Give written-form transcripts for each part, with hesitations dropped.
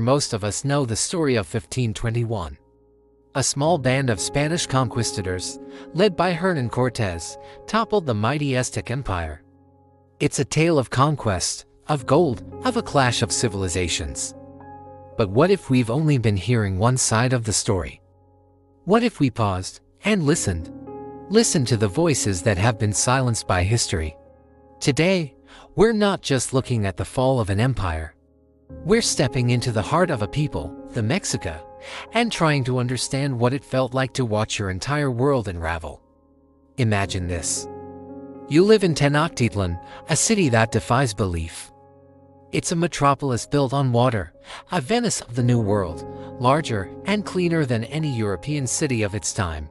most of us know the story of 1521. A small band of Spanish conquistadors, led by Hernán Cortés, toppled the mighty Aztec Empire. It's a tale of conquest, of gold, of a clash of civilizations. But what if we've only been hearing one side of the story? What if we paused and listened? Listened to the voices that have been silenced by history. Today, we're not just looking at the fall of an empire. We're stepping into the heart of a people, the Mexica, and trying to understand what it felt like to watch your entire world unravel. Imagine this. You live in Tenochtitlan, a city that defies belief. It's a metropolis built on water, a Venice of the New World, larger and cleaner than any European city of its time.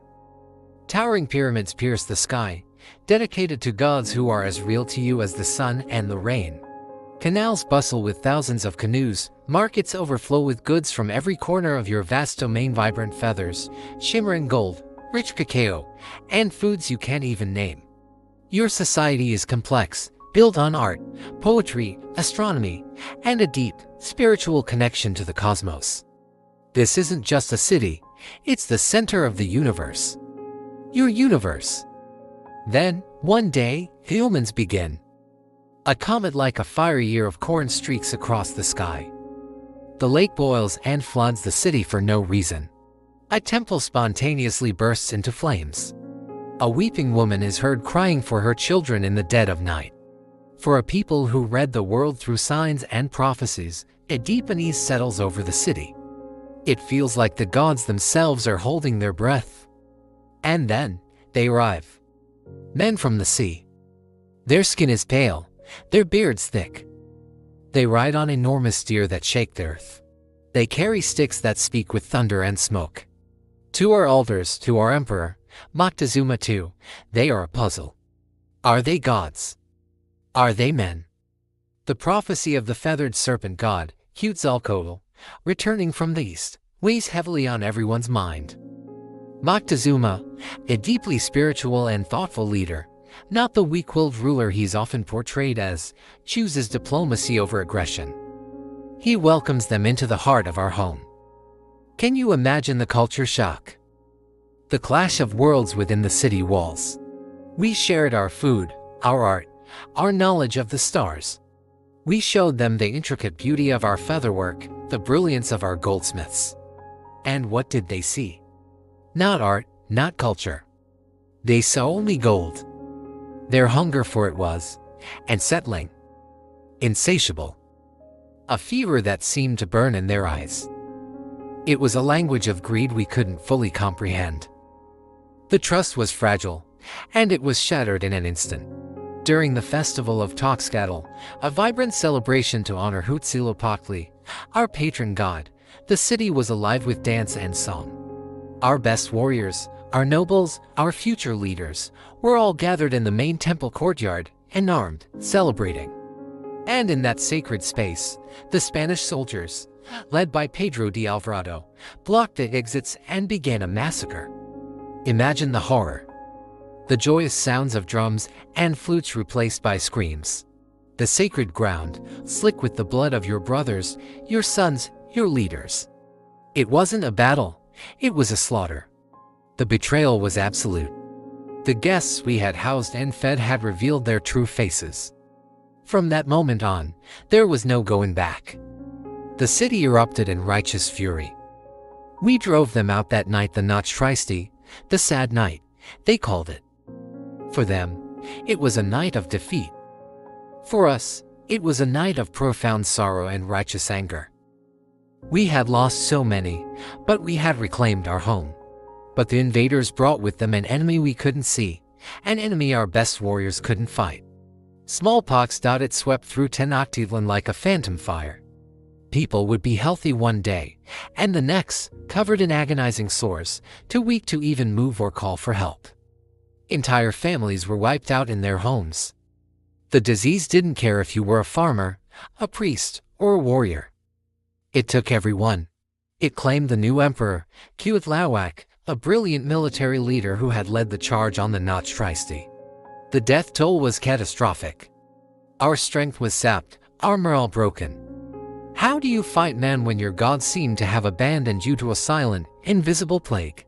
Towering pyramids pierce the sky, dedicated to gods who are as real to you as the sun and the rain. Canals bustle with thousands of canoes, markets overflow with goods from every corner of your vast domain, vibrant feathers, shimmering gold, rich cacao, and foods you can't even name. Your society is complex, built on art, poetry, astronomy, and a deep, spiritual connection to the cosmos. This isn't just a city, it's the center of the universe. Your universe. Then, one day, humans begin. A comet like a fiery year of corn streaks across the sky. The lake boils and floods the city for no reason. A temple spontaneously bursts into flames. A weeping woman is heard crying for her children in the dead of night. For a people who read the world through signs and prophecies, a deep unease settles over the city. It feels like the gods themselves are holding their breath. And then, they arrive. Men from the sea. Their skin is pale, their beards thick. They ride on enormous deer that shake the earth. They carry sticks that speak with thunder and smoke. To our altars, to our emperor, Montezuma II, they are a puzzle. Are they gods? Are they men? The prophecy of the feathered serpent god, Quetzalcoatl, returning from the east, weighs heavily on everyone's mind. Montezuma, a deeply spiritual and thoughtful leader, not the weak-willed ruler he's often portrayed as, chooses diplomacy over aggression. He welcomes them into the heart of our home. Can you imagine the culture shock? The clash of worlds within the city walls. We shared our food, our art, our knowledge of the stars. We showed them the intricate beauty of our featherwork, the brilliance of our goldsmiths. And what did they see? Not art, not culture. They saw only gold. Their hunger for it was unsettling, insatiable. A fever that seemed to burn in their eyes. It was a language of greed we couldn't fully comprehend. The trust was fragile, and it was shattered in an instant. During the festival of Tenochtitlan, a vibrant celebration to honor Huitzilopochtli, our patron god, the city was alive with dance and song. Our best warriors, our nobles, our future leaders, were all gathered in the main temple courtyard, unarmed, celebrating. And in that sacred space, the Spanish soldiers, led by Pedro de Alvarado, blocked the exits and began a massacre. Imagine the horror. The joyous sounds of drums and flutes replaced by screams. The sacred ground, slick with the blood of your brothers, your sons, your leaders. It wasn't a battle, it was a slaughter. The betrayal was absolute. The guests we had housed and fed had revealed their true faces. From that moment on, there was no going back. The city erupted in righteous fury. We drove them out that night, the Noche Triste, the sad night, they called it. For them, it was a night of defeat. For us, it was a night of profound sorrow and righteous anger. We had lost so many, but we had reclaimed our home. But the invaders brought with them an enemy we couldn't see, an enemy our best warriors couldn't fight. Smallpox. It swept through Tenochtitlan like a phantom fire. People would be healthy one day, and the next, covered in agonizing sores, too weak to even move or call for help. Entire families were wiped out in their homes. The disease didn't care if you were a farmer, a priest, or a warrior. It took everyone. It claimed the new emperor, Cuitlahuac, a brilliant military leader who had led the charge on the Noche Triste. The death toll was catastrophic. Our strength was sapped, our morale broken. How do you fight man when your gods seem to have abandoned you to a silent, invisible plague?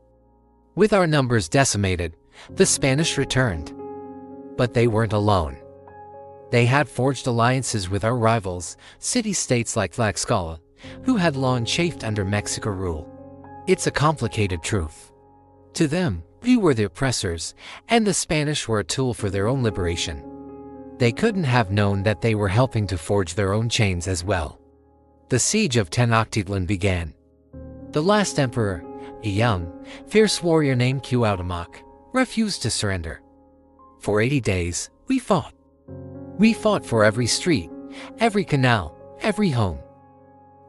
With our numbers decimated, the Spanish returned. But they weren't alone. They had forged alliances with our rivals, city-states like Tlaxcala, who had long chafed under Mexican rule. It's a complicated truth. To them, we were the oppressors, and the Spanish were a tool for their own liberation. They couldn't have known that they were helping to forge their own chains as well. The siege of Tenochtitlan began. The last emperor, a young, fierce warrior named Cuauhtémoc, refused to surrender. For 80 days, we fought. We fought for every street, every canal, every home.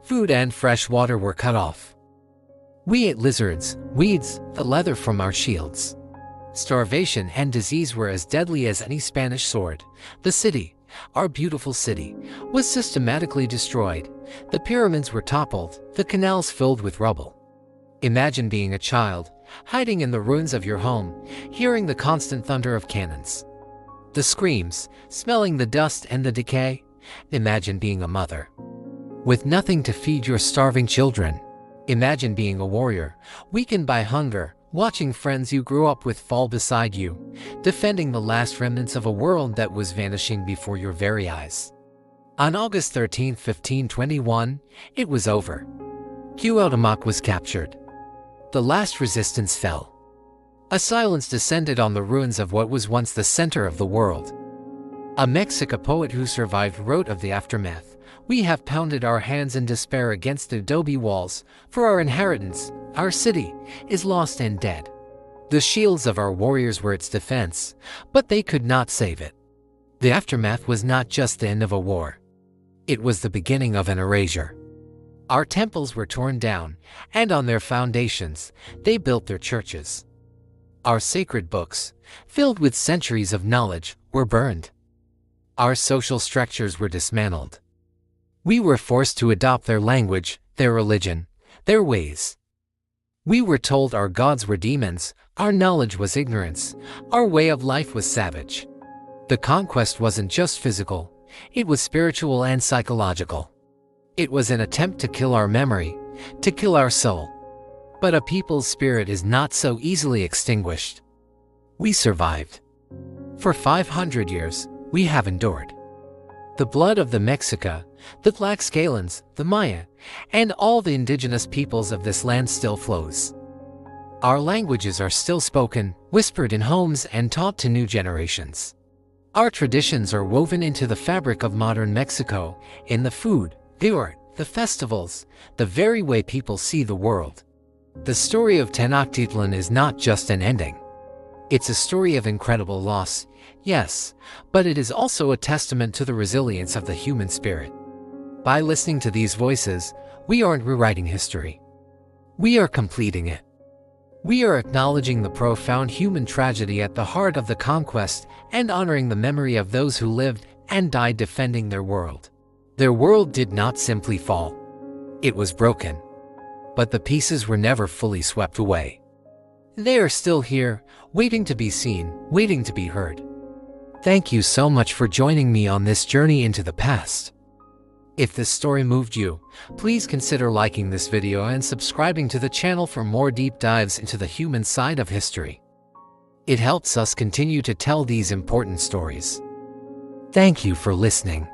Food and fresh water were cut off. We ate lizards, weeds, the leather from our shields. Starvation and disease were as deadly as any Spanish sword. The city, our beautiful city, was systematically destroyed. The pyramids were toppled, the canals filled with rubble. Imagine being a child, hiding in the ruins of your home, hearing the constant thunder of cannons. The screams, smelling the dust and the decay. Imagine being a mother, with nothing to feed your starving children. Imagine being a warrior, weakened by hunger, watching friends you grew up with fall beside you, defending the last remnants of a world that was vanishing before your very eyes. On August 13, 1521, it was over. Cuauhtémoc was captured. The last resistance fell. A silence descended on the ruins of what was once the center of the world. A Mexican poet who survived wrote of the aftermath, "We have pounded our hands in despair against the adobe walls, for our inheritance, our city, is lost and dead." The shields of our warriors were its defense, but they could not save it. The aftermath was not just the end of a war. It was the beginning of an erasure. Our temples were torn down, and on their foundations, they built their churches. Our sacred books, filled with centuries of knowledge, were burned. Our social structures were dismantled. We were forced to adopt their language, their religion, their ways. We were told our gods were demons, our knowledge was ignorance, our way of life was savage. The conquest wasn't just physical, it was spiritual and psychological. It was an attempt to kill our memory, to kill our soul. But a people's spirit is not so easily extinguished. We survived. For 500 years, we have endured. The blood of the Mexica, the Tlaxcalans, the Maya, and all the indigenous peoples of this land still flows. Our languages are still spoken, whispered in homes, and taught to new generations. Our traditions are woven into the fabric of modern Mexico, in the food, the art, the festivals, the very way people see the world. The story of Tenochtitlan is not just an ending. It's a story of incredible loss, yes, but it is also a testament to the resilience of the human spirit. By listening to these voices, we aren't rewriting history. We are completing it. We are acknowledging the profound human tragedy at the heart of the conquest and honoring the memory of those who lived and died defending their world. Their world did not simply fall. It was broken. But the pieces were never fully swept away. They are still here, waiting to be seen, waiting to be heard. Thank you so much for joining me on this journey into the past. If this story moved you, please consider liking this video and subscribing to the channel for more deep dives into the human side of history. It helps us continue to tell these important stories. Thank you for listening.